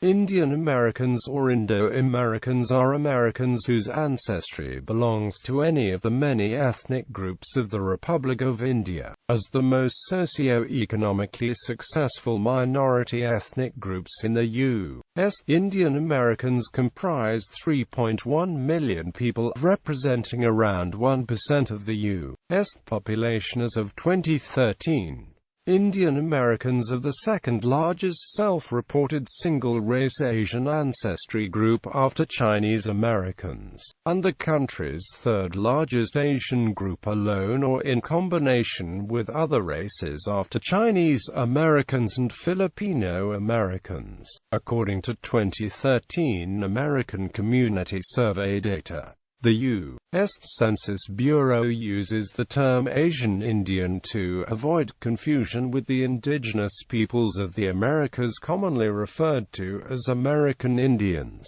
Indian Americans or Indo-Americans are Americans whose ancestry belongs to any of the many ethnic groups of the Republic of India. As the most socio-economically successful minority ethnic groups in the U.S., Indian Americans comprise 3.1 million people, representing around 1% of the U.S. population as of 2013. Indian Americans are the second-largest self-reported single-race Asian ancestry group after Chinese Americans, and the country's third-largest Asian group alone or in combination with other races after Chinese Americans and Filipino Americans, according to 2013 American Community Survey data. The U.S. Census Bureau uses the term Asian Indian to avoid confusion with the indigenous peoples of the Americas commonly referred to as American Indians.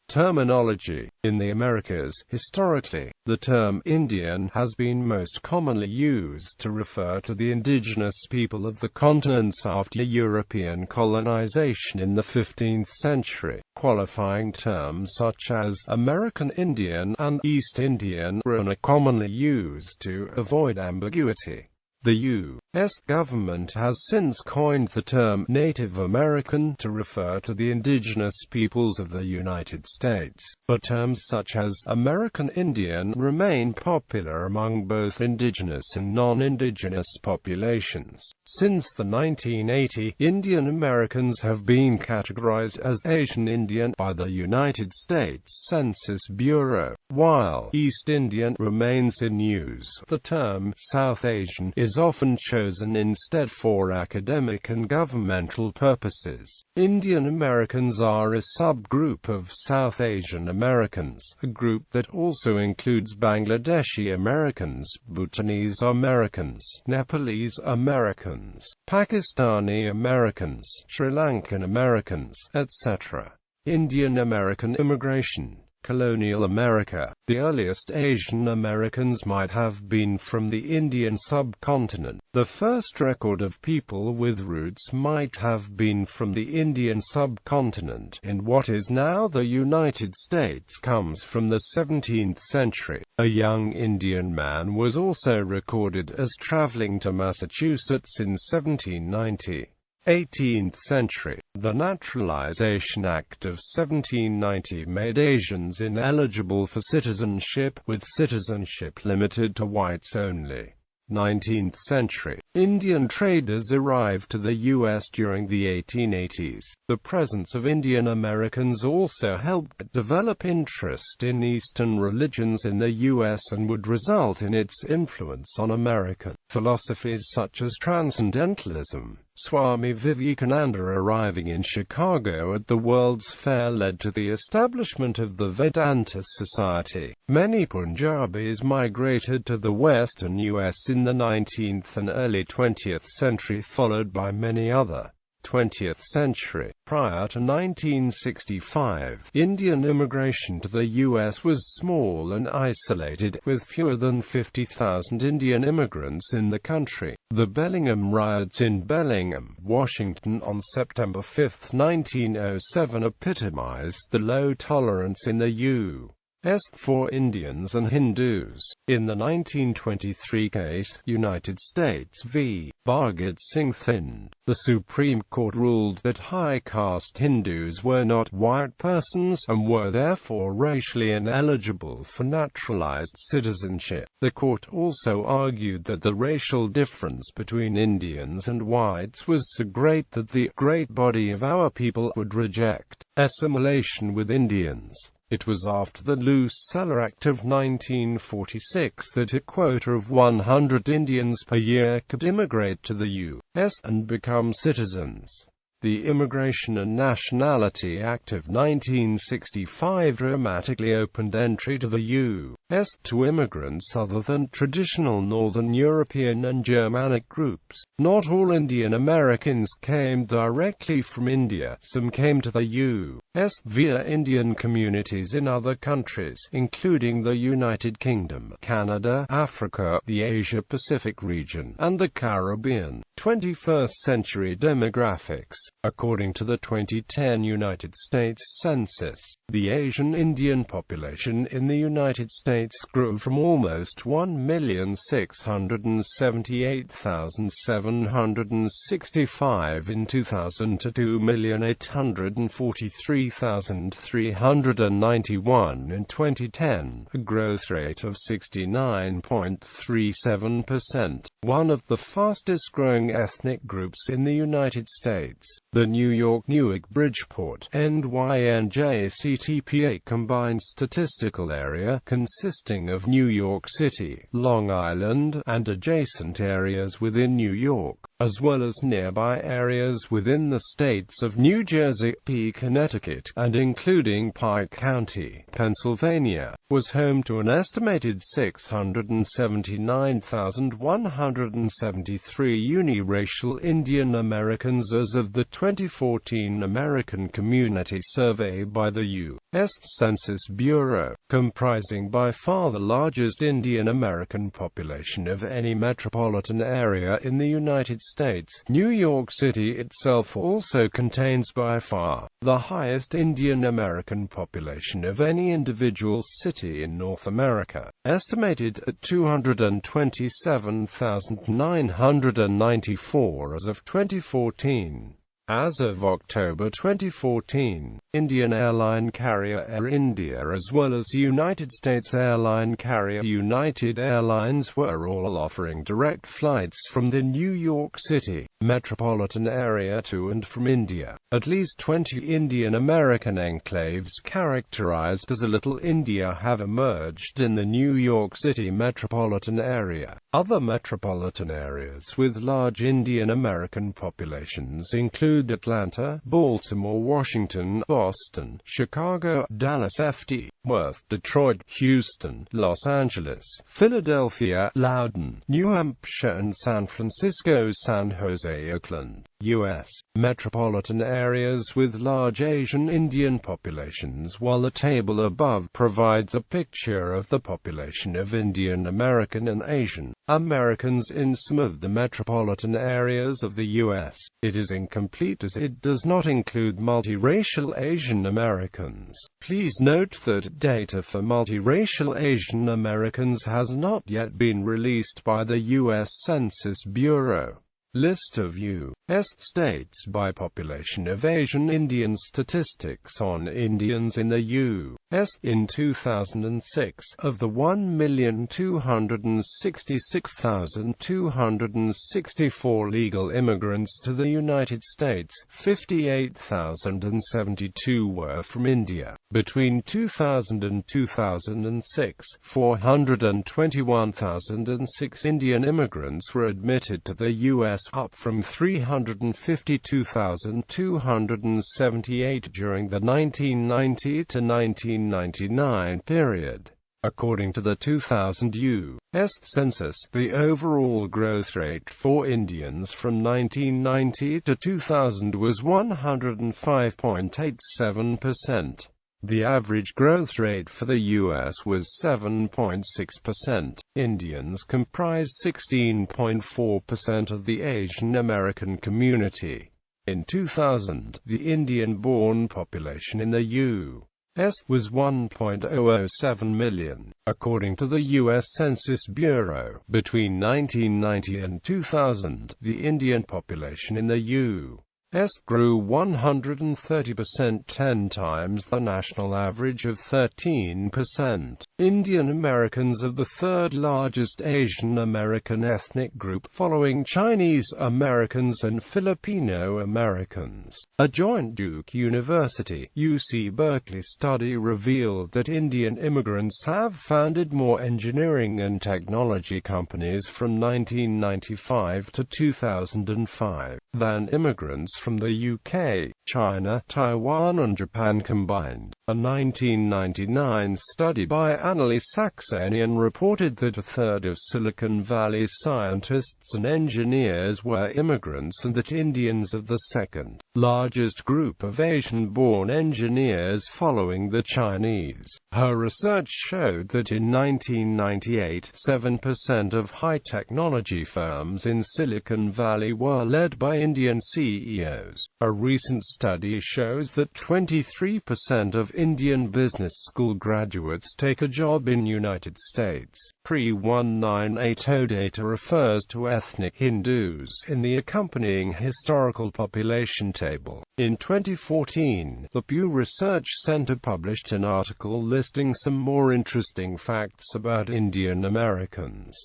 Terminology. In the Americas, historically, the term Indian has been most commonly used to refer to the indigenous people of the continents after European colonization in the 15th century. Qualifying terms such as American Indian and East Indian are commonly used to avoid ambiguity. The U.S. government has since coined the term Native American to refer to the indigenous peoples of the United States, but terms such as American Indian remain popular among both indigenous and non-indigenous populations. Since the 1980s, Indian Americans have been categorized as Asian Indian by the United States Census Bureau, while East Indian remains in use. The term South Asian is often chosen instead for academic and governmental purposes. Indian Americans are a subgroup of South Asian Americans, a group that also includes Bangladeshi Americans, Bhutanese Americans, Nepalese Americans, Pakistani Americans, Sri Lankan Americans, etc. Indian American immigration. Colonial America. The earliest Asian Americans might have been from the Indian subcontinent. The first record of people with roots might have been from the Indian subcontinent in what is now the United States comes from the 17th century. A young Indian man was also recorded as traveling to Massachusetts in 1790. 18th century. The Naturalization Act of 1790 made Asians ineligible for citizenship, with citizenship limited to whites only. 19th century. Indian traders arrived to the U.S. during the 1880s. The presence of Indian Americans also helped develop interest in Eastern religions in the U.S. and would result in its influence on American philosophies such as Transcendentalism. Swami Vivekananda arriving in Chicago at the World's Fair led to the establishment of the Vedanta Society. Many Punjabis migrated to the western U.S. in the 19th and early 20th century, followed by many other 20th century. Prior to 1965, Indian immigration to the U.S. was small and isolated, with fewer than 50,000 Indian immigrants in the country. The Bellingham riots in Bellingham, Washington on September 5, 1907 epitomized the low tolerance in the U.S. for Indians and Hindus. In the 1923 case, United States v. Bhagat Singh Thind, the Supreme Court ruled that high-caste Hindus were not white persons and were therefore racially ineligible for naturalized citizenship. The court also argued that the racial difference between Indians and whites was so great that the great body of our people would reject assimilation with Indians. It was after the Luce-Celler Act of 1946 that a quota of 100 Indians per year could immigrate to the U.S. and become citizens. The Immigration and Nationality Act of 1965 dramatically opened entry to the U.S. to immigrants other than traditional Northern European and Germanic groups. Not all Indian Americans came directly from India. Some came to the U.S. via Indian communities in other countries, including the United Kingdom, Canada, Africa, the Asia-Pacific region, and the Caribbean. 21st-century demographics. According to the 2010 United States Census, the Asian Indian population in the United States grew from almost 1,678,765 in 2000 to 2,843,391 in 2010, a growth rate of 69.37%. One of the fastest-growing ethnic groups in the United States, the New York Newark Bridgeport NYNJCTPA combined statistical area consisting of New York City, Long Island, and adjacent areas within New York, as well as nearby areas within the states of New Jersey, Connecticut, and including Pike County, Pennsylvania, was home to an estimated 679,173 uniracial Indian Americans as of the 2014 American Community Survey by the U.S. Census Bureau, comprising by far the largest Indian American population of any metropolitan area in the United States. New York City itself also contains by far the highest Indian American population of any individual city in North America, estimated at 227,994 as of 2014. As of October 2014, Indian airline carrier Air India as well as United States airline carrier United Airlines were all offering direct flights from the New York City metropolitan area to and from India. At least 20 Indian American enclaves characterized as a Little India have emerged in the New York City metropolitan area. Other metropolitan areas with large Indian American populations include Atlanta, Baltimore, Washington, Boston, Chicago, Dallas, Fort Worth, Detroit, Houston, Los Angeles, Philadelphia, Loudoun, New Hampshire, and San Francisco, San Jose, Oakland. U.S. metropolitan areas with large Asian Indian populations. While the table above provides a picture of the population of Indian American and Asian Americans in some of the metropolitan areas of the U.S., it is incomplete as it does not include multiracial Asian Americans. Please note that data for multiracial Asian Americans has not yet been released by the U.S. Census Bureau. List of U.S. states by population of Asian Indian. Statistics on Indians in the U.S. in 2006. Of the 1,266,264 legal immigrants to the United States, 58,072 were from India. Between 2000 and 2006, 421,006 Indian immigrants were admitted to the U.S., up from 352,278 during the 1990 to 1999 period. According to the 2000 U.S. Census, the overall growth rate for Indians from 1990 to 2000 was 105.87%. The average growth rate for the U.S. was 7.6%. Indians comprise 16.4% of the Asian American community. In 2000, the Indian-born population in the U.S. was 1.007 million. According to the U.S. Census Bureau, between 1990 and 2000, the Indian population in the U.S. grew 130%, 10 times the national average of 13%. Indian Americans are the third largest Asian American ethnic group, following Chinese Americans and Filipino Americans. A joint Duke University-UC Berkeley study revealed that Indian immigrants have founded more engineering and technology companies from 1995 to 2005 than immigrants from the UK, China, Taiwan and Japan combined. A 1999 study by Annalise Saxenian reported that a third of Silicon Valley scientists and engineers were immigrants, and that Indians are the second largest group of Asian-born engineers following the Chinese. Her research showed that in 1998, 7% of high-technology firms in Silicon Valley were led by Indian CEOs. A recent study shows that 23% of Indian business school graduates take a job in United States. Pre-1980 data refers to ethnic Hindus in the accompanying historical population table. In 2014, the Pew Research Center published an article listing some more interesting facts about Indian Americans.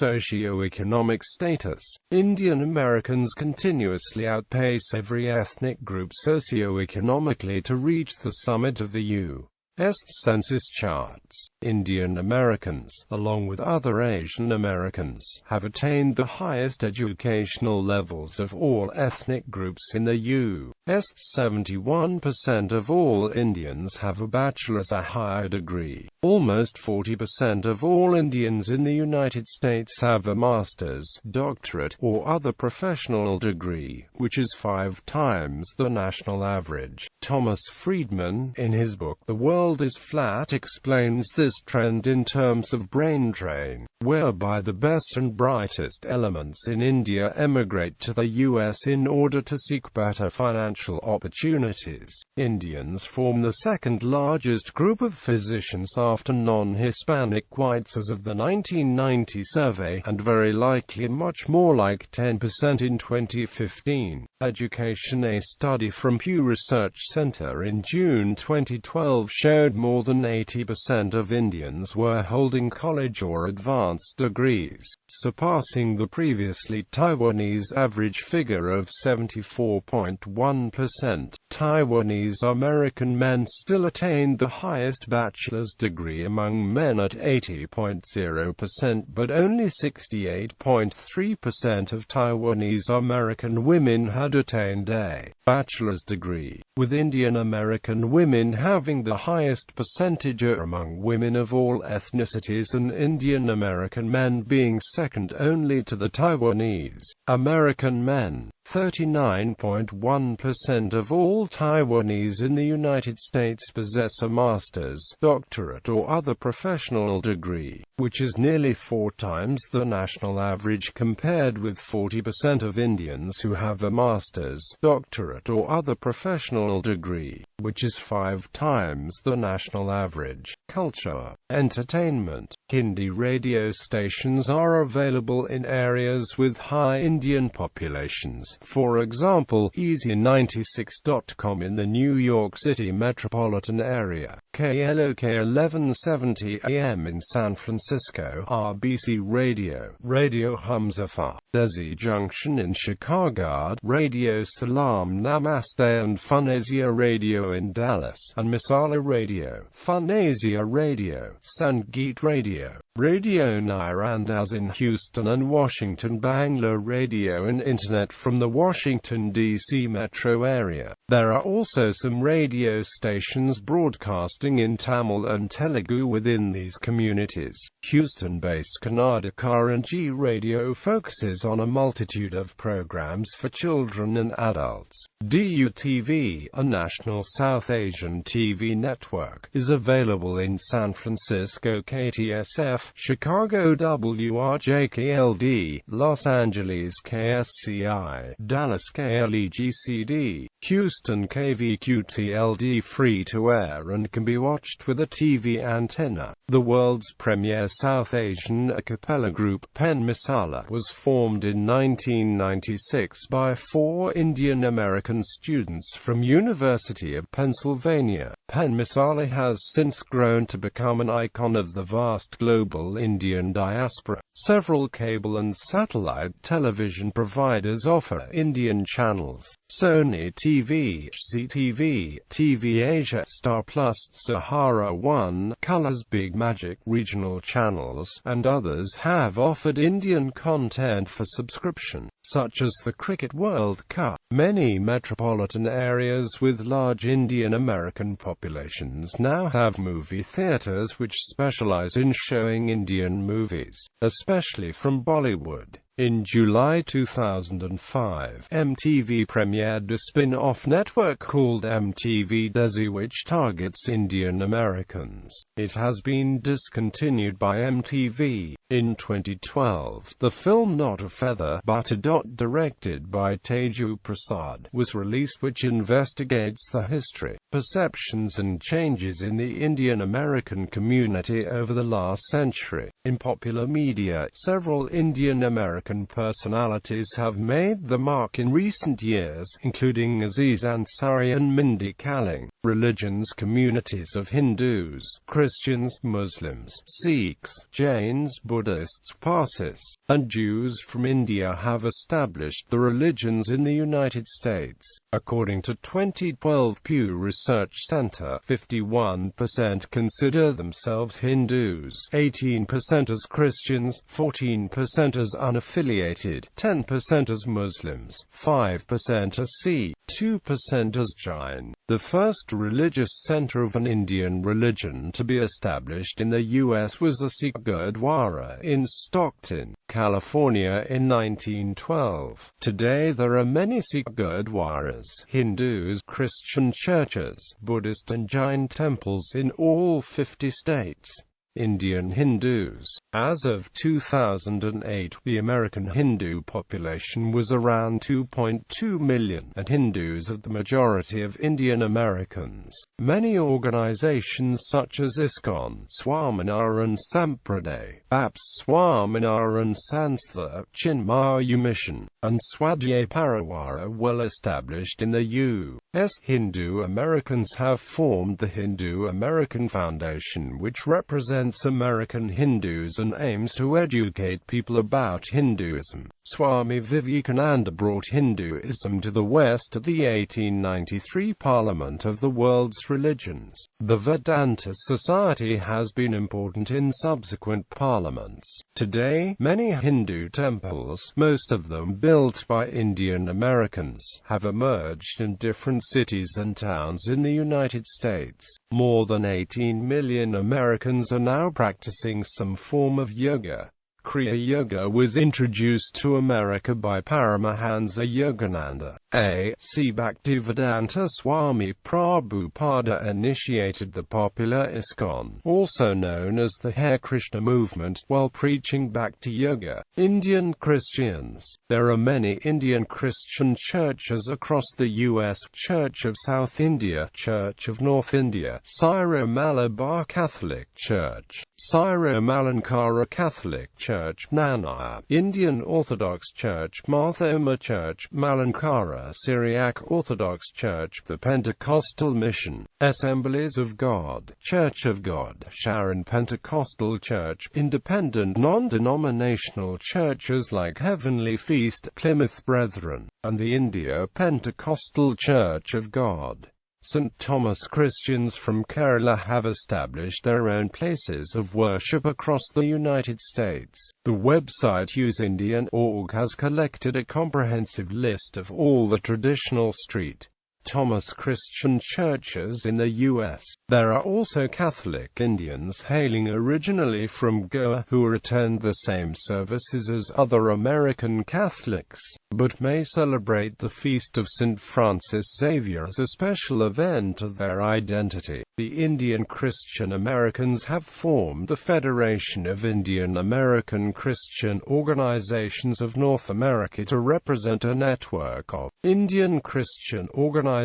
Socioeconomic status. Indian Americans continuously outpace every ethnic group socioeconomically to reach the summit of the U.S. Census charts. Indian Americans, along with other Asian Americans, have attained the highest educational levels of all ethnic groups in the U.S. 71% of all Indians have a bachelor's or higher degree. Almost 40% of all Indians in the United States have a master's, doctorate, or other professional degree, which is 5 times the national average. Thomas Friedman, in his book The World is Flat, explains this trend in terms of brain drain, whereby the best and brightest elements in India emigrate to the U.S. in order to seek better financial opportunities. Indians form the second largest group of physicians after non-Hispanic whites as of the 1990 survey, and very likely much more, like 10% in 2015. Education. A study from Pew Research Center in June 2012 showed more than 80% of Indians were holding college or advanced degrees, surpassing the previously Taiwanese average figure of 74.1%. Taiwanese American men still attained the highest bachelor's degree among men at 80.0%, but only 68.3% of Taiwanese American women had attained a bachelor's degree, with Indian American women having the highest percentage among women of all ethnicities and Indian American men being second only to the Taiwanese American men. 39.1% of all Taiwanese in the United States possess a master's, doctorate or other professional degree, which is nearly 4 times the national average, compared with 40% of Indians who have a master's, doctorate or other professional degree, which is 5 times the national average. Culture. Entertainment. Hindi radio stations are available in areas with high Indian populations. For example, Easy96.com in the New York City metropolitan area, KLOK 1170 AM in San Francisco, RBC Radio, Radio Humzafar, Desi Junction in Chicago, Radio Salam Namaste and Funasia Radio in Dallas, and Misala Radio, Funasia Radio, Sangeet Radio, Radio Nairandas in Houston and Washington, Bangalore Radio and Internet from the Washington, D.C. metro area. There are also some radio stations broadcasting in Tamil and Telugu within these communities. Houston-based Karnataka and G Radio focuses on a multitude of programs for children and adults. DUTV, a national South Asian TV network, is available in San Francisco KTSF, Chicago WRJKLD, Los Angeles KSCI, Dallas KLEGCD, Houston KVQTLD, free to air and can be watched with a TV antenna. The world's premier South Asian a cappella group, Pen Misala, was formed in 1996 by 4 Indian American students from University of Pennsylvania, Misali has since grown to become an icon of the vast global Indian diaspora. Several cable and satellite television providers offer Indian channels: Sony TV, Zee TV, TV Asia, Star Plus, Sahara One, Colors, Big Magic, regional channels, and others have offered Indian content for subscription, such as the Cricket World Cup. Many metropolitan areas with large Indian American populations now have movie theaters which specialize in showing Indian movies, especially from Bollywood. In July 2005, MTV premiered a spin-off network called MTV Desi which targets Indian Americans. It has been discontinued by MTV. In 2012, the film Not a Feather But a Dot, directed by Teju Prasad, was released, which investigates the history, perceptions and changes in the Indian American community over the last century. In popular media, several Indian American personalities have made the mark in recent years, including Aziz Ansari and Mindy Kaling. Religions: communities of Hindus, Christians, Muslims, Sikhs, Jains, Buddhists, Parsis, and Jews from India have established the religions in the United States. According to 2012 Pew Research Center, 51% consider themselves Hindus, 18% as Christians, 14% as unaffiliated, 10% as Muslims, 5% as Sikh, 2% as Jain. The first religious center of an Indian religion to be established in the U.S. was the Sikh Gurdwara in Stockton, California in 1912. Today there are many Sikh Gurdwaras, Hindus, Christian churches, Buddhist and Jain temples in all 50 states. Indian Hindus. As of 2008, the American Hindu population was around 2.2 million, and Hindus are the majority of Indian Americans. Many organizations such as ISKCON, Swaminarayan Sampraday, BAPS Swaminarayan Sanstha, Chinmayu Mission, and Swadhyay Parawara well established in the U.S. Hindu Americans have formed the Hindu American Foundation, which represents American Hindus and aims to educate people about Hinduism. Swami Vivekananda brought Hinduism to the West at the 1893 Parliament of the World's Religions. The Vedanta Society has been important in subsequent parliaments. Today, many Hindu temples, most of them built by Indian Americans, have emerged in different cities and towns in the United States. More than 18 million Americans are now practicing some form of yoga. Kriya Yoga was introduced to America by Paramahansa Yogananda. A.C. Bhaktivedanta Swami Prabhupada initiated the popular ISKCON, also known as the Hare Krishna movement, while preaching Bhakti Yoga. Indian Christians. There are many Indian Christian churches across the U.S. Church of South India, Church of North India, Syro-Malabar Catholic Church, Syro-Malankara Catholic Church, Nanaya, Indian Orthodox Church, Marthoma Church, Malankara Syriac Orthodox Church, the Pentecostal Mission, Assemblies of God, Church of God, Sharon Pentecostal Church, independent non-denominational churches like Heavenly Feast, Plymouth Brethren, and the India Pentecostal Church of God. St. Thomas Christians from Kerala have established their own places of worship across the United States. The website UseIndian.org has collected a comprehensive list of all the traditional St. Thomas Christian churches in the U.S. There are also Catholic Indians hailing originally from Goa who attend the same services as other American Catholics, but may celebrate the feast of St. Francis Xavier as a special event of their identity. The Indian Christian Americans have formed the Federation of Indian American Christian Organizations of North America to represent a network of Indian Christian organizations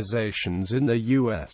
in the U.S.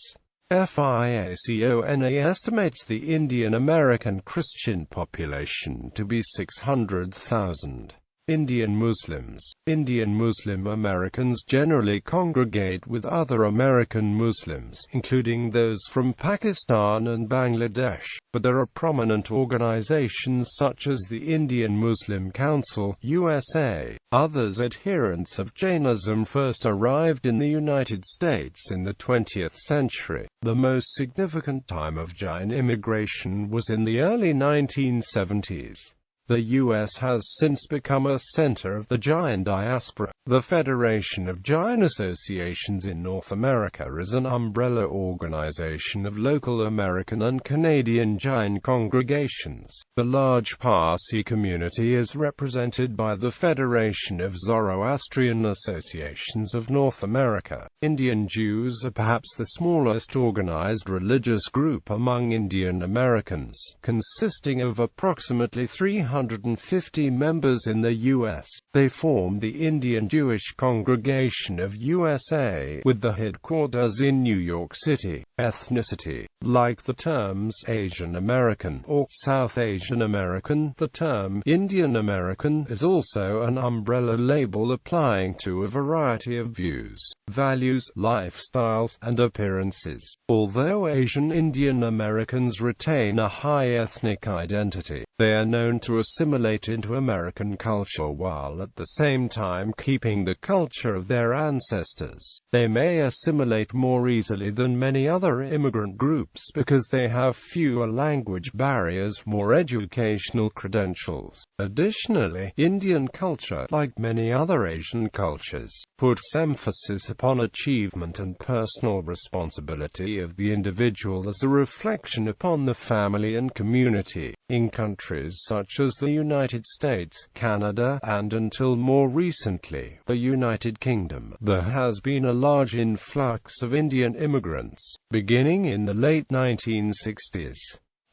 FIACONA estimates the Indian American Christian population to be 600,000. Indian Muslims. Indian Muslim Americans generally congregate with other American Muslims, including those from Pakistan and Bangladesh, but there are prominent organizations such as the Indian Muslim Council, USA. Others adherents of Jainism first arrived in the United States in the 20th century. The most significant time of Jain immigration was in the early 1970s. The U.S. has since become a center of the Jain diaspora. The Federation of Jain Associations in North America is an umbrella organization of local American and Canadian Jain congregations. The large Parsi community is represented by the Federation of Zoroastrian Associations of North America. Indian Jews are perhaps the smallest organized religious group among Indian Americans, consisting of approximately 350 members in the U.S. They form the Indian Jewish Congregation of USA, with the headquarters in New York City. Ethnicity. Like the terms Asian American or South Asian American, the term Indian American is also an umbrella label applying to a variety of views, values, lifestyles, and appearances. Although Asian Indian Americans retain a high ethnic identity, they are known to assimilate into American culture while at the same time keeping the culture of their ancestors. They may assimilate more easily than many other immigrant groups because they have fewer language barriers, more educational credentials. Additionally, Indian culture, like many other Asian cultures, puts emphasis upon achievement and personal responsibility of the individual as a reflection upon the family and community. In countries such as the United States, Canada, and until more recently, the United Kingdom, there has been a large influx of Indian immigrants, beginning in the late 1960s.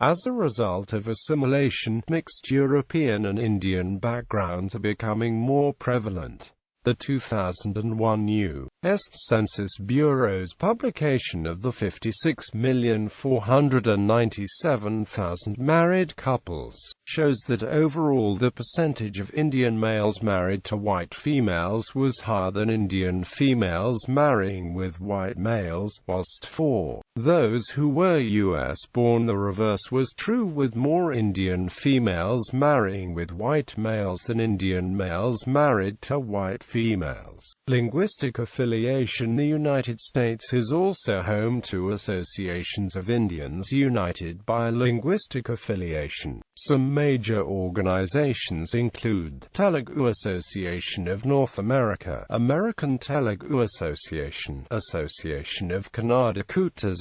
As a result of assimilation, mixed European and Indian backgrounds are becoming more prevalent. The 2001 U.S. Census Bureau's publication of the 56,497,000 married couples shows that overall the percentage of Indian males married to white females was higher than Indian females marrying with white males, whilst for those who were U.S.-born the reverse was true, with more Indian females marrying with white males than Indian males married to white females. Linguistic affiliation. The United States is also home to associations of Indians united by linguistic affiliation. Some major organizations include Telugu Association of North America, American Telugu Association, Association of Kannada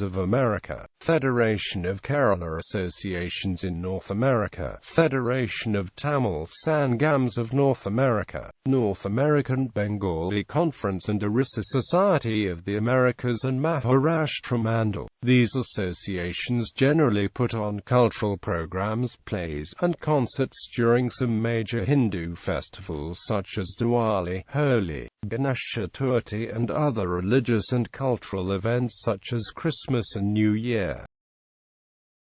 of America, Federation of Kerala Associations in North America, Federation of Tamil Sangams of North America, North American Bengali Conference and Orissa Society of the Americas and Maharashtra Mandal. These associations generally put on cultural programs, plays, and concerts during some major Hindu festivals such as Diwali, Holi, Ganesh Chaturthi, and other religious and cultural events such as Christmas and New Year.